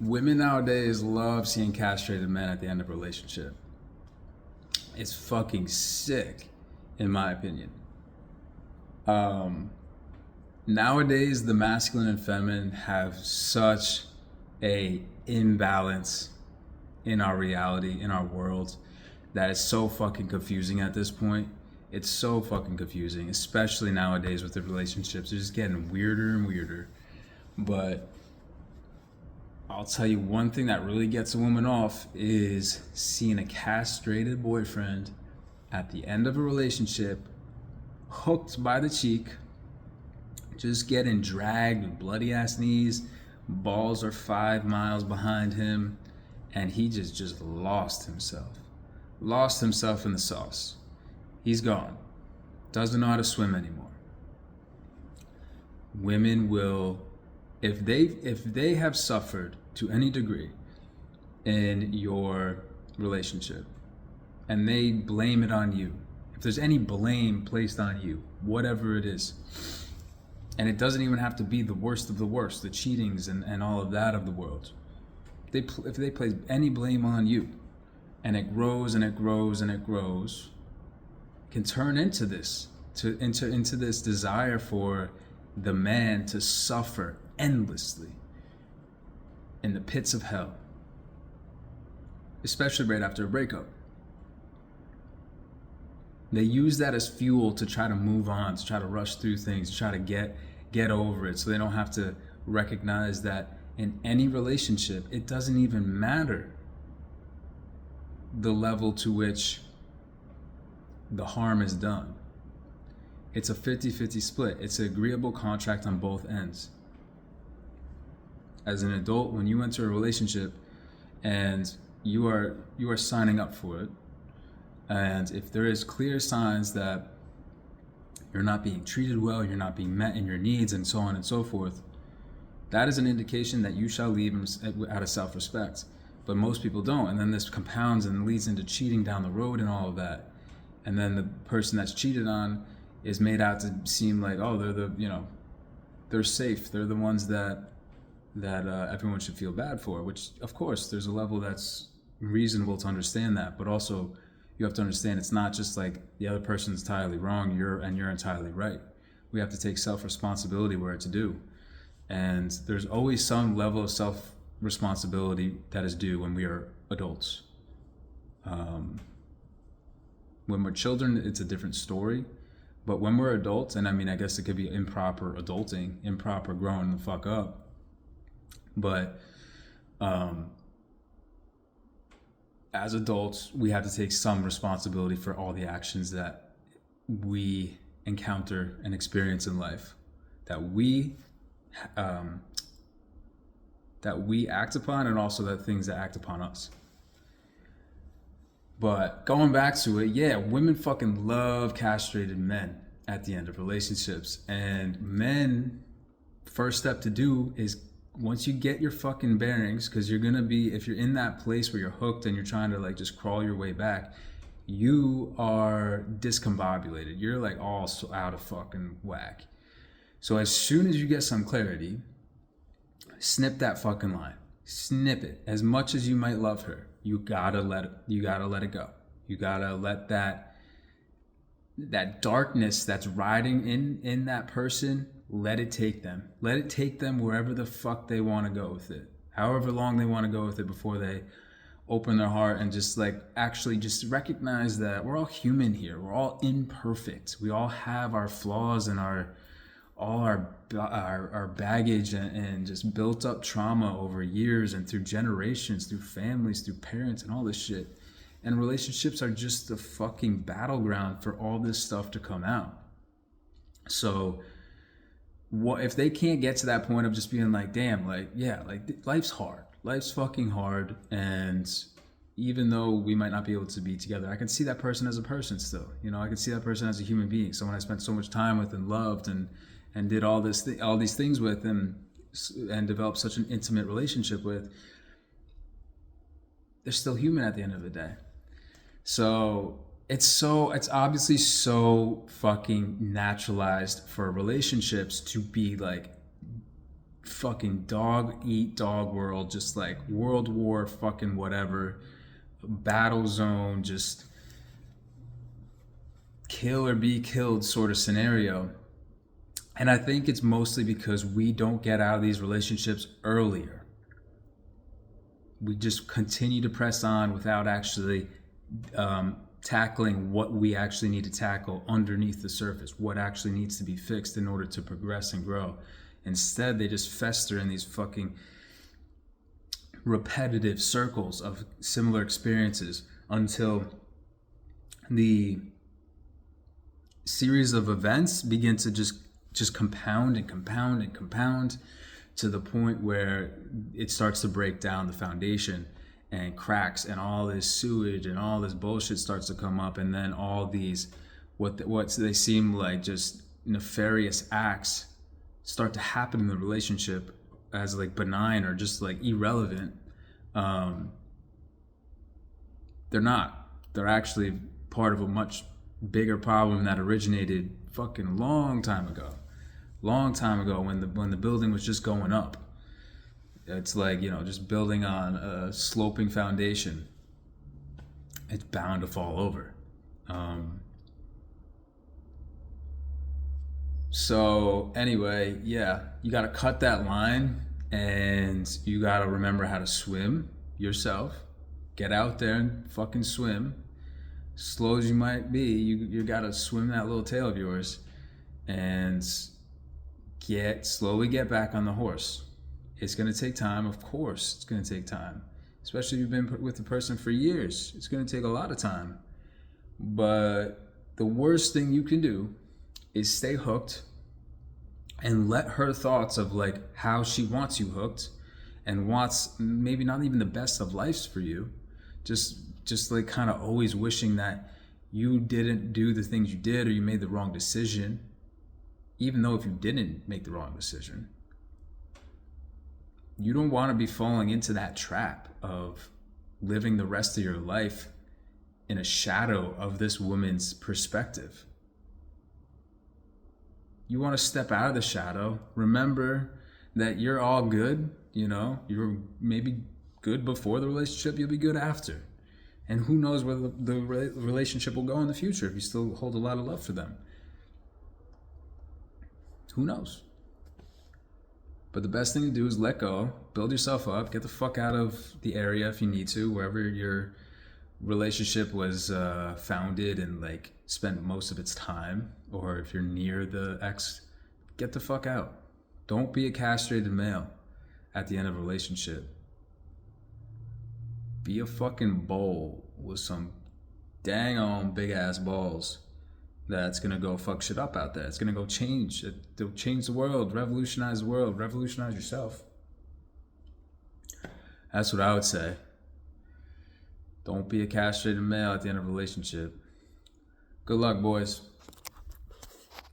Women nowadays love seeing castrated men at the end of a relationship. It's fucking sick, in my opinion. Um, Nowadays, the masculine and feminine have such a imbalance in our reality, in our world, that is so fucking confusing at this point. It's so fucking confusing, especially nowadays with the relationships. They're just getting weirder and weirder. But I'll tell you one thing that really gets a woman off is seeing a castrated boyfriend at the end of a relationship, hooked by the cheek, just getting dragged with bloody ass knees. Balls are 5 miles behind him, and he just lost himself. Lost himself in the sauce. He's gone. Doesn't know how to swim anymore. Women will, if they have suffered to any degree in your relationship, and they blame it on you, if there's any blame placed on you, whatever it is, and it doesn't even have to be the worst of the worst, the cheatings and all of that of the world. If they place any blame on you, and it grows and it grows and it grows, it can turn into this, into this desire for the man to suffer endlessly in the pits of hell, especially right after a breakup. They use that as fuel to try to move on, to try to rush through things, to try to get over it, so they don't have to recognize that in any relationship, it doesn't even matter the level to which the harm is done. It's a 50-50 split. It's an agreeable contract on both ends. As an adult, when you enter a relationship and you are signing up for it, and if there is clear signs that you're not being treated well, you're not being met in your needs, and so on and so forth, that is an indication that you shall leave out of self-respect. But most people don't, and then this compounds and leads into cheating down the road and all of that. And then the person that's cheated on is made out to seem like, oh, they're safe. They're the ones that everyone should feel bad for, which, of course, there's a level that's reasonable to understand that, but also you have to understand it's not just like the other person's entirely wrong, you're entirely right. We have to take self-responsibility where it's due. And there's always some level of self-responsibility that is due when we are adults. When we're children, it's a different story. But when we're adults, and I mean, I guess it could be improper adulting, improper growing the fuck up. But as adults, we have to take some responsibility for all the actions that we encounter and experience in life, that we act upon, and also the things that act upon us. But going back to it, yeah, women fucking love castrated men at the end of relationships. And men, first step to do is, once you get your fucking bearings, because you're gonna be, if you're in that place where you're hooked and you're trying to like just crawl your way back, you are discombobulated. You're like all out of fucking whack. So as soon as you get some clarity, snip that fucking line. Snip it. As much as you might love her, you gotta let it go. You gotta let that darkness that's riding in that person, let it take them. Let it take them wherever the fuck they want to go with it. However long they want to go with it before they open their heart and just like actually just recognize that we're all human here. We're all imperfect. We all have our flaws and our baggage and just built up trauma over years and through generations, through families, through parents and all this shit. And relationships are just the fucking battleground for all this stuff to come out. So what if they can't get to that point of just being like, damn, like, yeah, like life's hard. Life's fucking hard. And even though we might not be able to be together, I can see that person as a person still. You know, I can see that person as a human being, someone I spent so much time with and loved and did all these things with and developed such an intimate relationship with. They're still human at the end of the day. So it's obviously so fucking naturalized for relationships to be like fucking dog eat dog world, just like World War fucking whatever, battle zone, just kill or be killed sort of scenario. And I think it's mostly because we don't get out of these relationships earlier. We just continue to press on without actually tackling what we actually need to tackle underneath the surface, what actually needs to be fixed in order to progress and grow. Instead, they just fester in these fucking repetitive circles of similar experiences until the series of events begin to just compound and compound and compound to the point where it starts to break down the foundation and cracks, and all this sewage and all this bullshit starts to come up, and then all these what they seem like just nefarious acts start to happen in the relationship as like benign or just like irrelevant. They're not. They're actually part of a much bigger problem that originated fucking long time ago when the building was just going up. It's like, just building on a sloping foundation. It's bound to fall over. So anyway, yeah, you got to cut that line, and you got to remember how to swim yourself. Get out there and fucking swim. Slow as you might be, you got to swim that little tail of yours and slowly get back on the horse. It's going to take time, of course. It's going to take time, especially if you've been with the person for years. It's going to take a lot of time. But the worst thing you can do is stay hooked and let her thoughts of like how she wants you hooked and wants maybe not even the best of lives for you, just like kind of always wishing that you didn't do the things you did or you made the wrong decision, even though if you didn't make the wrong decision. You don't want to be falling into that trap of living the rest of your life in a shadow of this woman's perspective. You want to step out of the shadow. Remember that you're all good. You're maybe good before the relationship, you'll be good after. And who knows where the relationship will go in the future if you still hold a lot of love for them. Who knows? But the best thing to do is let go, build yourself up, get the fuck out of the area if you need to, wherever your relationship was founded and like spent most of its time, or if you're near the ex, get the fuck out. Don't be a castrated male at the end of a relationship. Be a fucking bull with some dang on big ass balls that's gonna go fuck shit up out there. It's gonna go change. It'll change the world, revolutionize the world, revolutionize yourself. That's what I would say. Don't be a castrated male at the end of a relationship. Good luck, boys.